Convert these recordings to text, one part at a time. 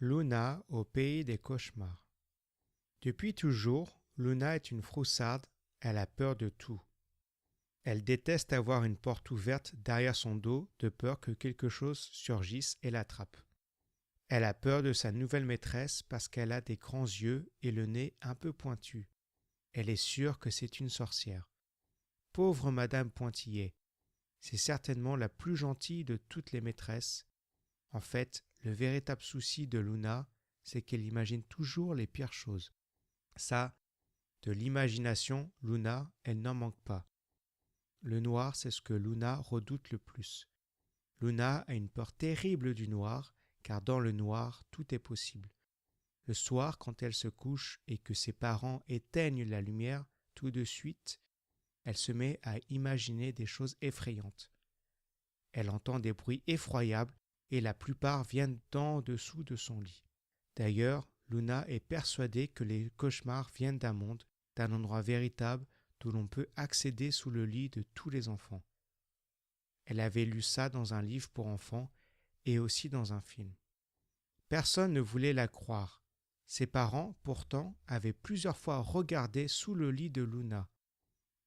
Luna au pays des cauchemars. Depuis toujours, Luna est une froussarde, elle a peur de tout. Elle déteste avoir une porte ouverte derrière son dos de peur que quelque chose surgisse et l'attrape. Elle a peur de sa nouvelle maîtresse parce qu'elle a des grands yeux et le nez un peu pointu. Elle est sûre que c'est une sorcière. Pauvre Madame Pointillé, c'est certainement la plus gentille de toutes les maîtresses. En fait, le véritable souci de Luna, c'est qu'elle imagine toujours les pires choses. Ça, de l'imagination, Luna, elle n'en manque pas. Le noir, c'est ce que Luna redoute le plus. Luna a une peur terrible du noir, car dans le noir, tout est possible. Le soir, quand elle se couche et que ses parents éteignent la lumière, tout de suite, elle se met à imaginer des choses effrayantes. Elle entend des bruits effroyables et la plupart viennent d'en dessous de son lit. D'ailleurs, Luna est persuadée que les cauchemars viennent d'un monde, d'un endroit véritable d'où l'on peut accéder sous le lit de tous les enfants. Elle avait lu ça dans un livre pour enfants et aussi dans un film. Personne ne voulait la croire. Ses parents, pourtant, avaient plusieurs fois regardé sous le lit de Luna.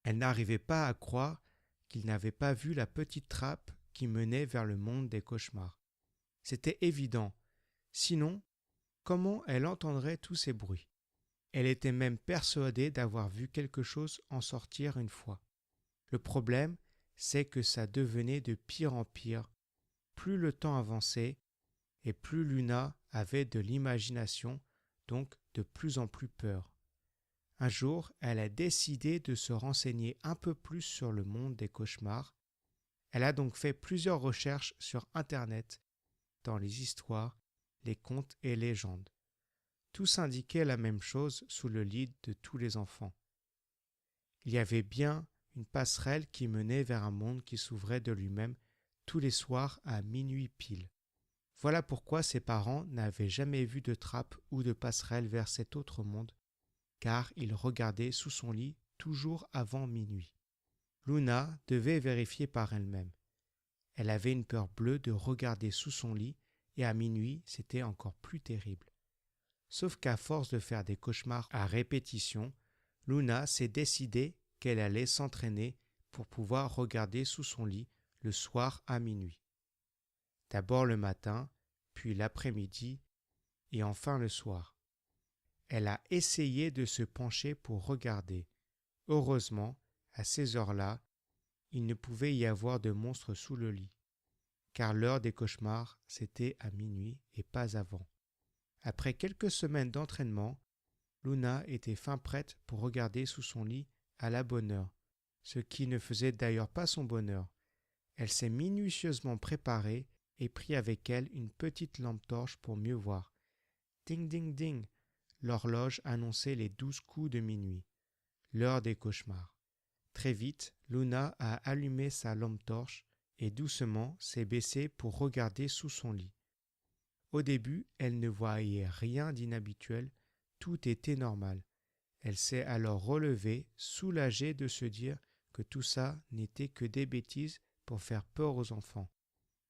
Elle n'arrivait pas à croire qu'ils n'avaient pas vu la petite trappe qui menait vers le monde des cauchemars. C'était évident. Sinon, comment elle entendrait tous ces bruits? Elle était même persuadée d'avoir vu quelque chose en sortir une fois. Le problème, c'est que ça devenait de pire en pire. Plus le temps avançait, et plus Luna avait de l'imagination, donc de plus en plus peur. Un jour, elle a décidé de se renseigner un peu plus sur le monde des cauchemars. Elle a donc fait plusieurs recherches sur Internet, dans les histoires, les contes et légendes. Tous indiquaient la même chose sous le lit de tous les enfants. Il y avait bien une passerelle qui menait vers un monde qui s'ouvrait de lui-même tous les soirs à minuit pile. Voilà pourquoi ses parents n'avaient jamais vu de trappe ou de passerelle vers cet autre monde, car ils regardaient sous son lit toujours avant minuit. Luna devait vérifier par elle-même. Elle avait une peur bleue de regarder sous son lit et à minuit, c'était encore plus terrible. Sauf qu'à force de faire des cauchemars à répétition, Luna s'est décidée qu'elle allait s'entraîner pour pouvoir regarder sous son lit le soir à minuit. D'abord le matin, puis l'après-midi et enfin le soir. Elle a essayé de se pencher pour regarder. Heureusement, à ces heures-là, il ne pouvait y avoir de monstre sous le lit, car l'heure des cauchemars, c'était à minuit et pas avant. Après quelques semaines d'entraînement, Luna était fin prête pour regarder sous son lit à la bonne heure, ce qui ne faisait d'ailleurs pas son bonheur. Elle s'est minutieusement préparée et prit avec elle une petite lampe torche pour mieux voir. Ding ding ding, l'horloge annonçait les 12 coups de minuit, l'heure des cauchemars. Très vite, Luna a allumé sa lampe torche et doucement s'est baissée pour regarder sous son lit. Au début, elle ne voyait rien d'inhabituel, tout était normal. Elle s'est alors relevée, soulagée de se dire que tout ça n'était que des bêtises pour faire peur aux enfants.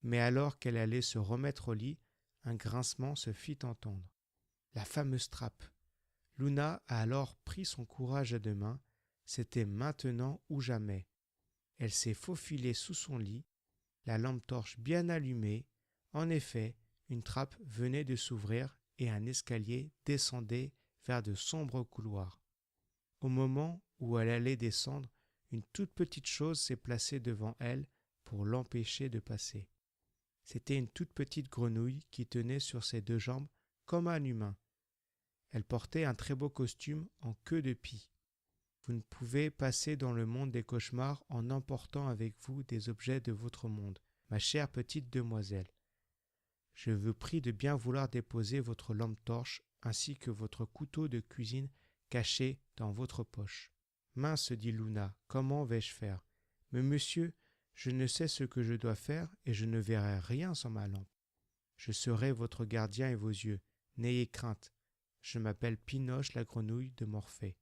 Mais alors qu'elle allait se remettre au lit, un grincement se fit entendre. La fameuse trappe. Luna a alors pris son courage à deux mains, c'était maintenant ou jamais. Elle s'est faufilée sous son lit, la lampe torche bien allumée. En effet, une trappe venait de s'ouvrir et un escalier descendait vers de sombres couloirs. Au moment où elle allait descendre, une toute petite chose s'est placée devant elle pour l'empêcher de passer. C'était une toute petite grenouille qui tenait sur ses deux jambes comme un humain. Elle portait un très beau costume en queue de pie. Vous ne pouvez passer dans le monde des cauchemars en emportant avec vous des objets de votre monde, ma chère petite demoiselle. Je vous prie de bien vouloir déposer votre lampe torche ainsi que votre couteau de cuisine caché dans votre poche. Mince, dit Luna, comment vais-je faire? Mais monsieur, je ne sais ce que je dois faire et je ne verrai rien sans ma lampe. Je serai votre gardien et vos yeux. N'ayez crainte. Je m'appelle Pinoche la grenouille de Morphée.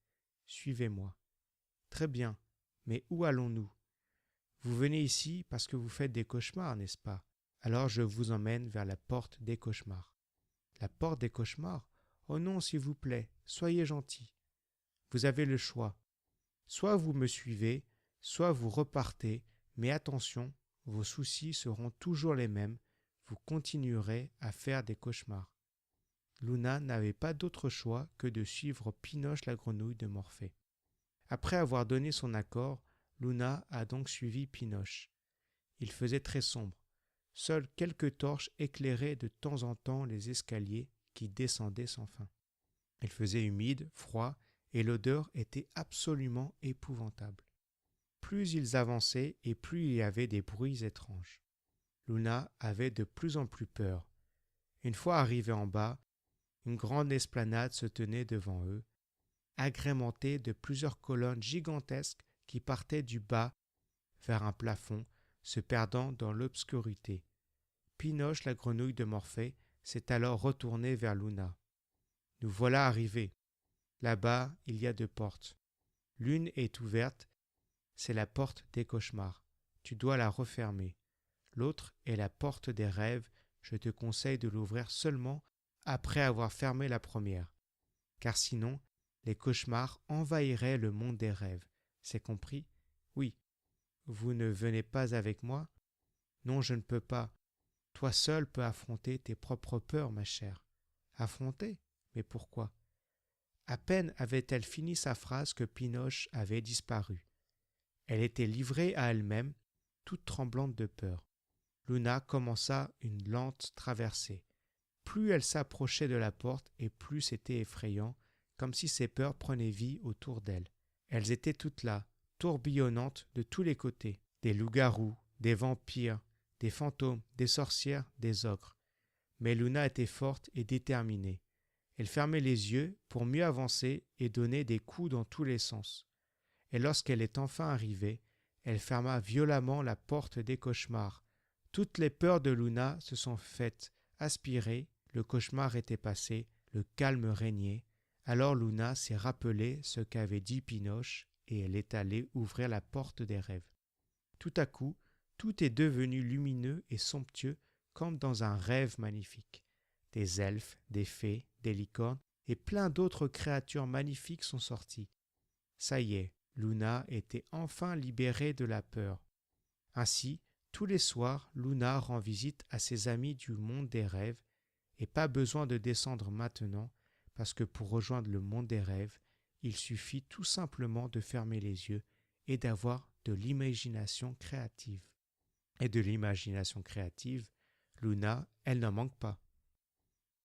Suivez-moi. Très bien, mais où allons-nous? Vous venez ici parce que vous faites des cauchemars, n'est-ce pas? Alors je vous emmène vers la porte des cauchemars. La porte des cauchemars? Oh non, s'il vous plaît, soyez gentil. Vous avez le choix. Soit vous me suivez, soit vous repartez, mais attention, vos soucis seront toujours les mêmes, vous continuerez à faire des cauchemars. Luna n'avait pas d'autre choix que de suivre Pinoche la grenouille de Morphée. Après avoir donné son accord, Luna a donc suivi Pinoche. Il faisait très sombre. Seules quelques torches éclairaient de temps en temps les escaliers qui descendaient sans fin. Il faisait humide, froid, et l'odeur était absolument épouvantable. Plus ils avançaient et plus il y avait des bruits étranges. Luna avait de plus en plus peur. Une fois arrivés en bas, une grande esplanade se tenait devant eux, agrémentée de plusieurs colonnes gigantesques qui partaient du bas vers un plafond, se perdant dans l'obscurité. Pinoche, la grenouille de Morphée, s'est alors retourné vers Luna. « Nous voilà arrivés. Là-bas, il y a 2 portes. L'une est ouverte, c'est la porte des cauchemars. Tu dois la refermer. L'autre est la porte des rêves. Je te conseille de l'ouvrir seulement après avoir fermé la première. Car sinon, les cauchemars envahiraient le monde des rêves. C'est compris? Oui. Vous ne venez pas avec moi? Non, je ne peux pas. Toi seul peux affronter tes propres peurs, ma chère. Affronter? Mais pourquoi? À peine avait-elle fini sa phrase que Pinoche avait disparu. Elle était livrée à elle-même, toute tremblante de peur. Luna commença une lente traversée. Plus elle s'approchait de la porte et plus c'était effrayant, comme si ses peurs prenaient vie autour d'elle. Elles étaient toutes là, tourbillonnantes de tous les côtés. Des loups-garous, des vampires, des fantômes, des sorcières, des ogres. Mais Luna était forte et déterminée. Elle fermait les yeux pour mieux avancer et donner des coups dans tous les sens. Et lorsqu'elle est enfin arrivée, elle ferma violemment la porte des cauchemars. Toutes les peurs de Luna se sont faites aspirer, le cauchemar était passé, le calme régnait. Alors Luna s'est rappelé ce qu'avait dit Pinoche et elle est allée ouvrir la porte des rêves. Tout à coup, tout est devenu lumineux et somptueux comme dans un rêve magnifique. Des elfes, des fées, des licornes et plein d'autres créatures magnifiques sont sorties. Ça y est, Luna était enfin libérée de la peur. Ainsi, tous les soirs, Luna rend visite à ses amis du monde des rêves et pas besoin de descendre maintenant parce que pour rejoindre le monde des rêves, il suffit tout simplement de fermer les yeux et d'avoir de l'imagination créative. Et de l'imagination créative, Luna, elle n'en manque pas.